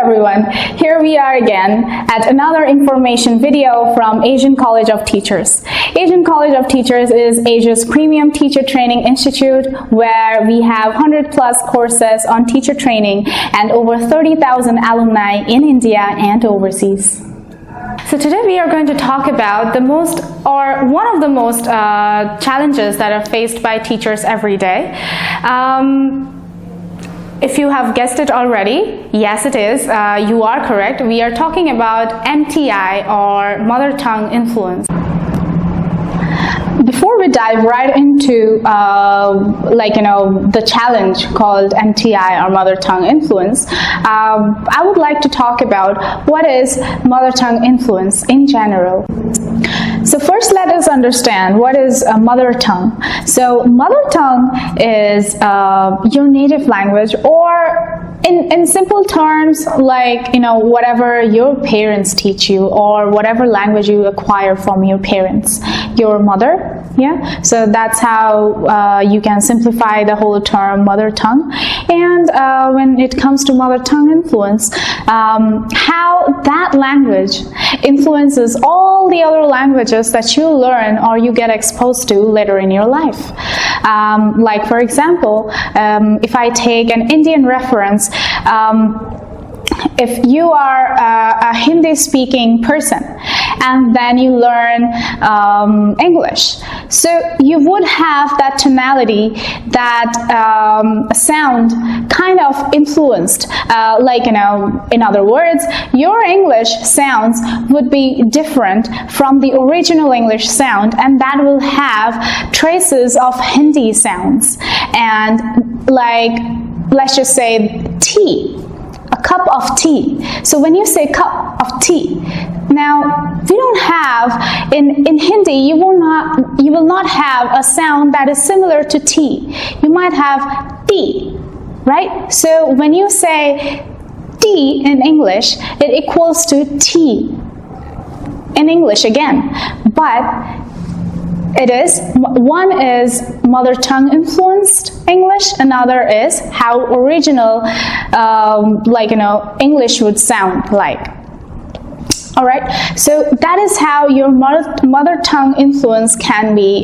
everyone, here we are again at another information video from Asian College of Teachers. Asian College of Teachers is Asia's premium teacher training institute where we have 100 plus courses on teacher training and over 30,000 alumni in India and overseas. So today we are going to talk about one of the most challenges that are faced by teachers every day. If you have guessed it already, yes it is, you are correct. We are talking about MTI or mother tongue influence. Before we dive right into the challenge called MTI or mother tongue influence, I would like to talk about what is mother tongue influence in general. So first let us understand what is a mother tongue. So mother tongue is your native language, or in simple terms, whatever your parents teach you or whatever language you acquire from your parents, your mother. Yeah, so that's how you can simplify the whole term mother tongue. And when it comes to mother tongue influence, how that language influences all the other languages that you learn or you get exposed to later in your life. Like for example, if I take an Indian reference, if you are a Hindi-speaking person and then you learn English, so you would have that tonality, that sound kind of influenced. In other words, your English sounds would be different from the original English sound, and that will have traces of Hindi sounds. And let's just say tea. A cup of tea. So when you say cup of tea, now we don't have in Hindi, you will not have a sound that is similar to tea. You might have tea, right? So when you say tea in English, it equals to tea in English again. But one is mother tongue influenced English, another is how original English would sound like. Alright, so that is how your mother tongue influence can be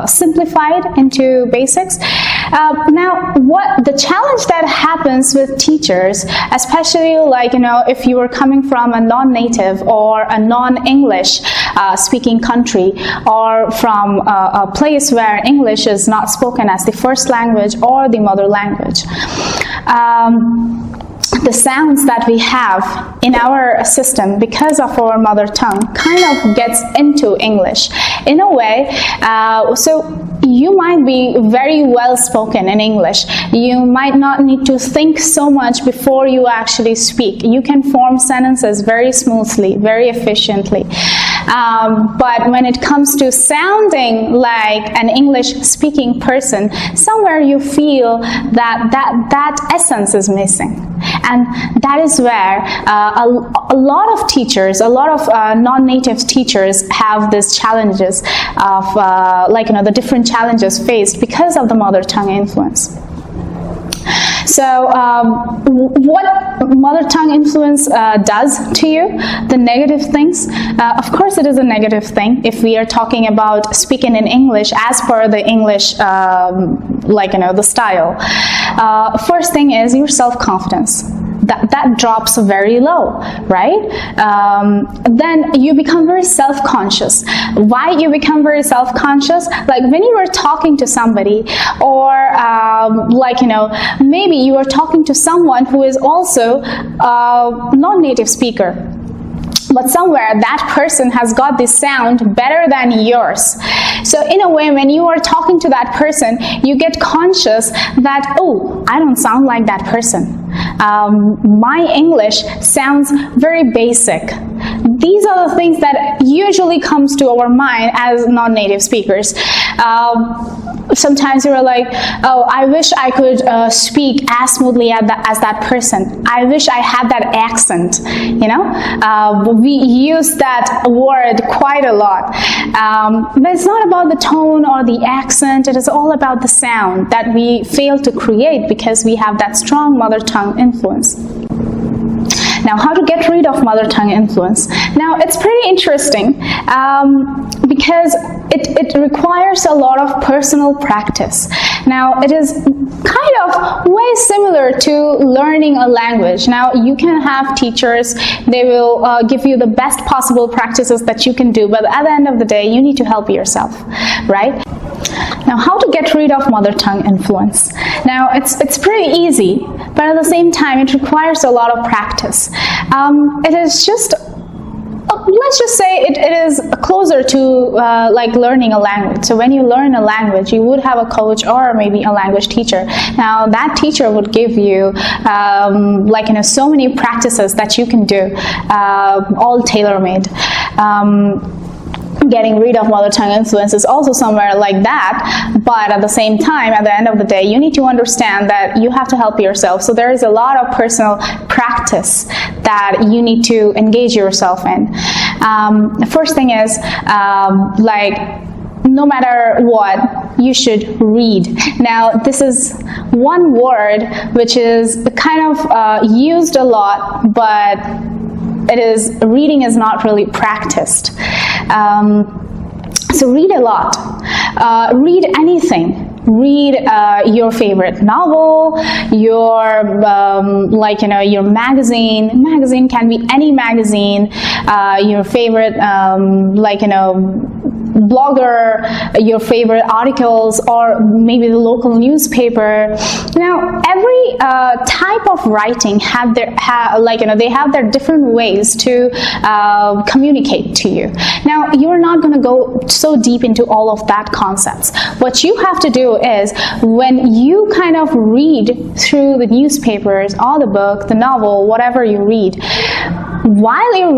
simplified into basics. Now, what the challenge that happens with teachers, especially if you are coming from a non-native or a non-English speaking country, or from a place where English is not spoken as the first language or the mother language. The sounds that we have in our system because of our mother tongue kind of gets into English in a way. So you might be very well spoken in English. You might not need to think so much before you actually speak. You can form sentences very smoothly, very efficiently. But when it comes to sounding like an English speaking person, somewhere you feel that essence is missing. And that is where a lot of teachers, a lot of non-native teachers have these challenges of the different challenges faced because of the mother tongue influence. So what mother tongue influence does to you, the negative things, of course it is a negative thing if we are talking about speaking in English as per the English the style. First thing is your self-confidence. That drops very low, right? Then you become very self-conscious. Why you become very self-conscious? Like when you are talking to somebody, or maybe you are talking to someone who is also a non-native speaker, but somewhere that person has got this sound better than yours. So in a way, when you are talking to that person, you get conscious that, oh, I don't sound like that person. My English sounds very basic. these are the things that usually comes to our mind as non-native speakers. Sometimes you're like, oh, I wish I could speak as smoothly as that person. I wish I had that accent, you know? We use that word quite a lot. But it's not about the tone or the accent. It is all about the sound that we fail to create because we have that strong mother tongue influence. Now, how to get rid of mother tongue influence? Now, it's pretty interesting because it requires a lot of personal practice. Now, it is kind of way similar to learning a language. Now, you can have teachers, they will give you the best possible practices that you can do, but at the end of the day, you need to help yourself, right? Now, how to get rid of mother tongue influence? Now, it's pretty easy, but at the same time, it requires a lot of practice. It is just, let's just say it is closer to like learning a language. So when you learn a language, you would have a coach or maybe a language teacher. Now, that teacher would give you like, you know, so many practices that you can do, all tailor-made. Getting rid of mother tongue influence is also somewhere like that, but at the same time, at the end of the day, you need to understand that you have to help yourself. So there is a lot of personal practice that you need to engage yourself in. The first thing is like, no matter what, you should read. Now, this is one word which is kind of used a lot, but reading is not really practiced. So read a lot. Read anything. Read your favorite novel, your like, you know, your magazine. Magazine can be any magazine. Your favorite like, you know, blogger, your favorite articles, or maybe the local newspaper. Now, every type of writing have their like, you know, they have their different ways to communicate to you. Now, you're not going to go so deep into all of that concepts. What you have to do is, when you kind of read through the newspapers or the book, the novel, whatever you read, while you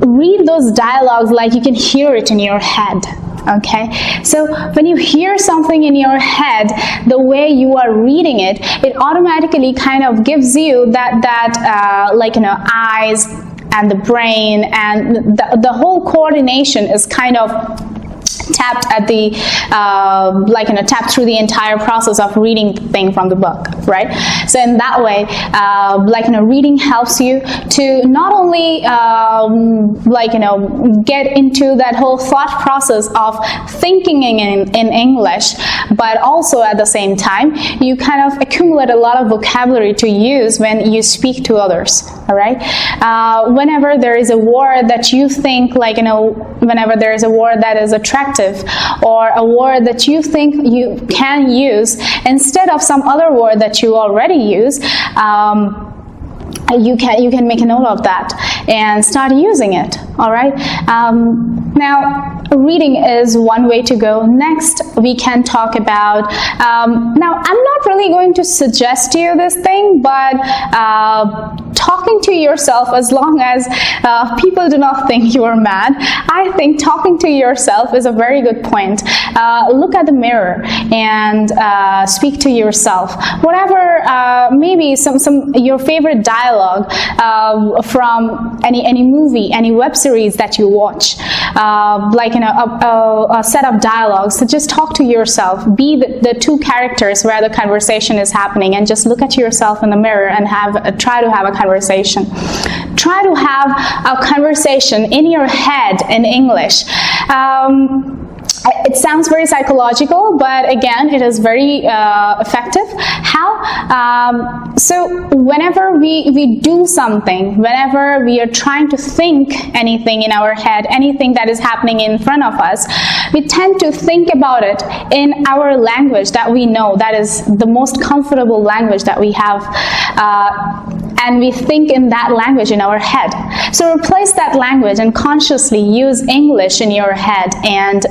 read those dialogues like you can hear it in your head. Okay, so when you hear something in your head, the way you are reading it, it automatically kind of gives you that like, you know, eyes and the brain, and the whole coordination is kind of tapped at the like, you know, tapped through the entire process of reading the thing from the book, right? So in that way, like, you know, reading helps you to not only like, you know, get into that whole thought process of thinking in English, but also at the same time you kind of accumulate a lot of vocabulary to use when you speak to others. All right, whenever there is a word that you think, like, you know, whenever there is a word that is attractive, or a word that you think you can use instead of some other word that you already use, you can make a note of that and start using it. All right. Now, reading is one way to go. Next, we can talk about. Now, I'm not really going to suggest you this thing, but talking to yourself, as long as people do not think you are mad, I think talking to yourself is a very good point. Look at the mirror and speak to yourself. Whatever, maybe some your favorite dialogue from any movie, any web series that you watch, like, you know, a set of dialogues. So just talk to yourself. Be the two characters where the conversation is happening, and just look at yourself in the mirror and try to have a conversation. Try to have a conversation in your head in English. It sounds very psychological, but again, it is very effective. How? So whenever we do something, whenever we are trying to think anything in our head, anything that is happening in front of us, we tend to think about it in our language that we know, that is the most comfortable language that we have. And we think in that language in our head. So replace that language and consciously use English in your head and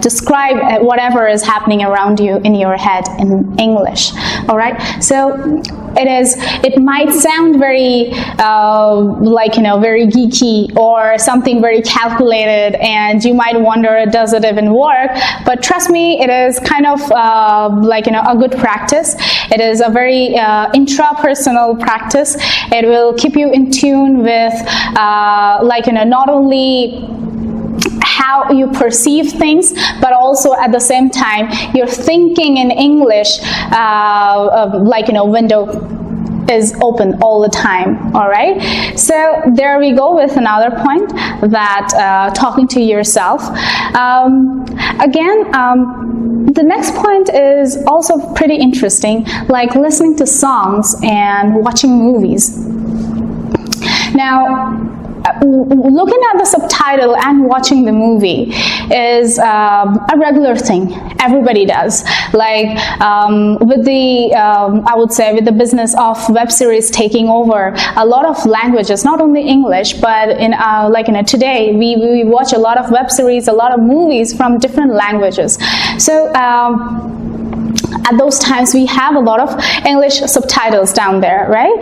describe whatever is happening around you in your head in English. all right? So it might sound very very geeky or something very calculated, and you might wonder, does it even work? But trust me, it is kind of a good practice. It is a very intrapersonal practice. It will keep you in tune with not only how you perceive things, but also at the same time you're thinking in English window is open all the time. All right, so there we go with another point, that talking to yourself. The next point is also pretty interesting, like listening to songs and watching movies. Now, looking at the subtitle and watching the movie is a regular thing. Everybody does. Like with the business of web series taking over a lot of languages, not only English, but today we watch a lot of web series, a lot of movies from different languages. So at those times we have a lot of English subtitles down there, right?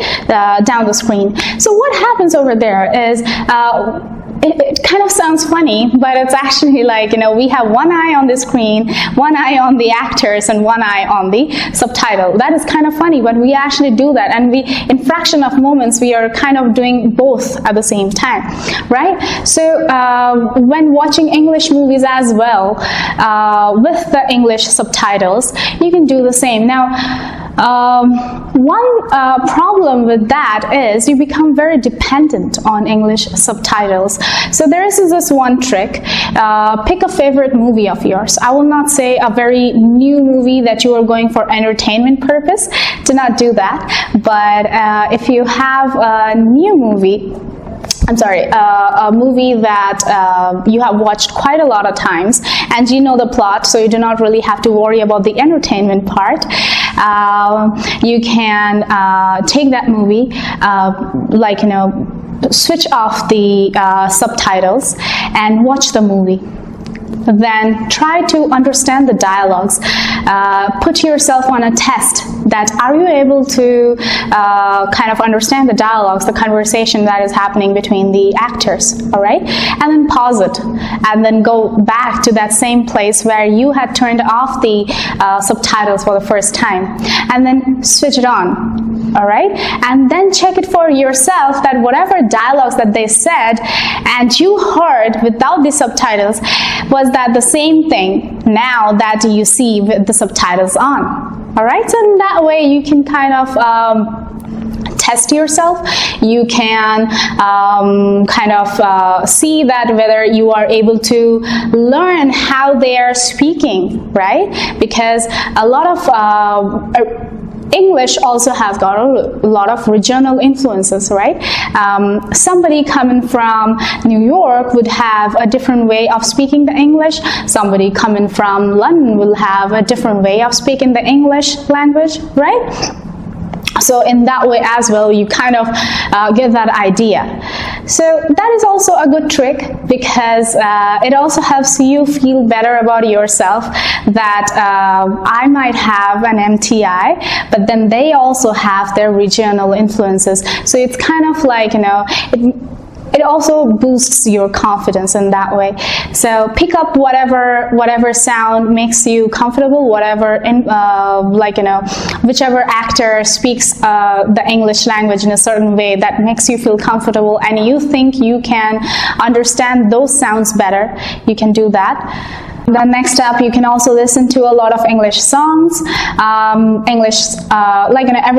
Down the screen. So what happens over there is it kind of sounds funny, but it's actually we have one eye on the screen, one eye on the actors, and one eye on the subtitle. That is kind of funny, but we actually do that, and in fraction of moments we are kind of doing both at the same time, right? So when watching English movies as well, with the English subtitles, you can do the same. Now, one problem with that is you become very dependent on English subtitles. So there is this one trick. Pick a favorite movie of yours. I will not say a very new movie that you are going for entertainment purpose. Do not do that. But if you have a new movie, a movie that you have watched quite a lot of times and you know the plot, so you do not really have to worry about the entertainment part. You can take that movie, switch off the subtitles and watch the movie. Then try to understand the dialogues. Put yourself on a test that are you able to kind of understand the dialogues, the conversation that is happening between the actors, all right? And then pause it and then go back to that same place where you had turned off the subtitles for the first time, and then switch it on, all right? And then check it for yourself that whatever dialogues that they said and you heard without the subtitles, was that the same thing now that you see with the subtitles on, all right? So in that way you can kind of test yourself. You can see that whether you are able to learn how they are speaking, right? Because a lot of English also has got a lot of regional influences, right? Somebody coming from New York would have a different way of speaking the English. Somebody coming from London will have a different way of speaking the English language, right? So in that way as well, you kind of get that idea. So that is also a good trick, because it also helps you feel better about yourself, that I might have an MTI, but then they also have their regional influences. So it's kind of like, it also boosts your confidence in that way. So pick up whatever sound makes you comfortable, whichever actor speaks the English language in a certain way that makes you feel comfortable and you think you can understand those sounds better, you can do that. Then next up, you can also listen to a lot of English songs. Every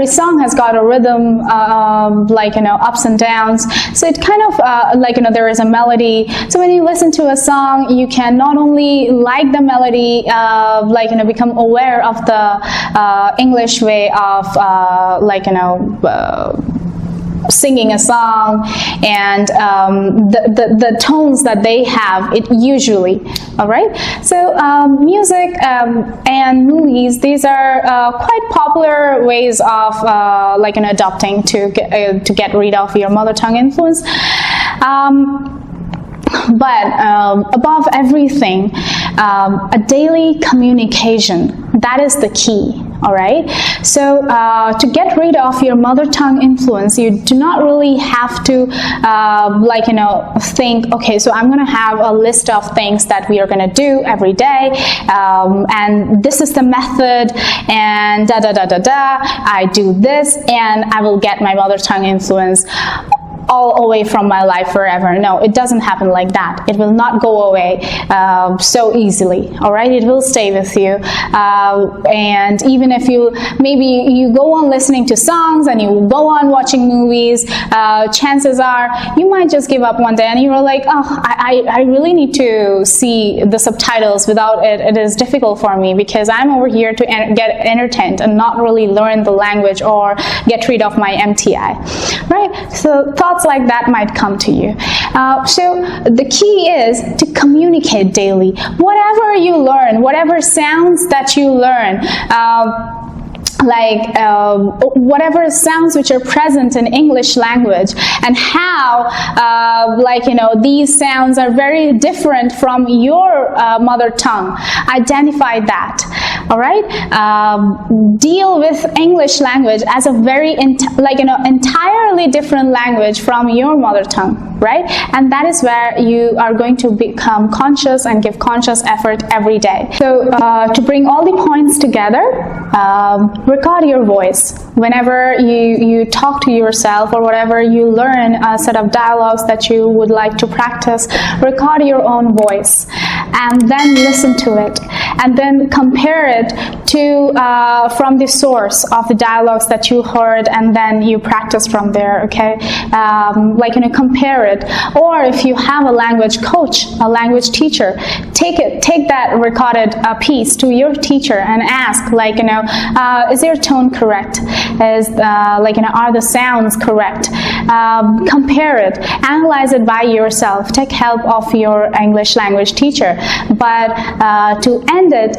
song has got a rhythm, ups and downs. So it kind of, there is a melody. So when you listen to a song, you can not only like the melody, become aware of the English way of, singing a song and the tones that they have, it usually, all right? So music and movies, these are quite popular ways of adopting to get rid of your mother tongue influence. But above everything, a daily communication, that is the key. all right? So to get rid of your mother tongue influence, you do not really have to think, okay, so I'm going to have a list of things that we are going to do every day, and this is the method, and I do this, and I will get my mother tongue influence all away from my life forever. No, it doesn't happen like that. It will not go away so easily, all right? It will stay with you, and even if maybe you go on listening to songs and you go on watching movies, chances are you might just give up one day and you're like, oh, I really need to see the subtitles without it. It is difficult for me because I'm over here to get entertained and not really learn the language or get rid of my MTI, right? So thoughts like that might come to you. So the key is to communicate daily. Whatever you learn, whatever sounds that you learn, whatever sounds which are present in English language, and how these sounds are very different from your mother tongue. Identify that, all right? Deal with English language as a very entirely different language from your mother tongue, right? And that is where you are going to become conscious and give conscious effort every day. So to bring all the points together, record your voice. Whenever you talk to yourself or whatever you learn a set of dialogues that you would like to practice, record your own voice and then listen to it and then compare it to from the source of the dialogues that you heard, and then you practice from there, okay? Compare it. Or if you have a language coach, a language teacher, take that recorded piece to your teacher and ask, is your tone correct? Are the sounds correct? Compare it, analyze it by yourself, take help of your English language teacher. But to end it,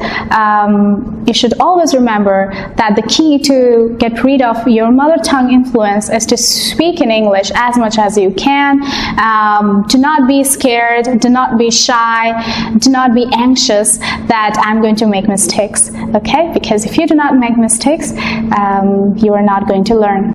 you should always remember that the key to get rid of your mother tongue influence is to speak in English as much as you can. Do not be scared, do not be shy, do not be anxious that I'm going to make mistakes, okay? Because if you do not make mistakes, you are not going to learn.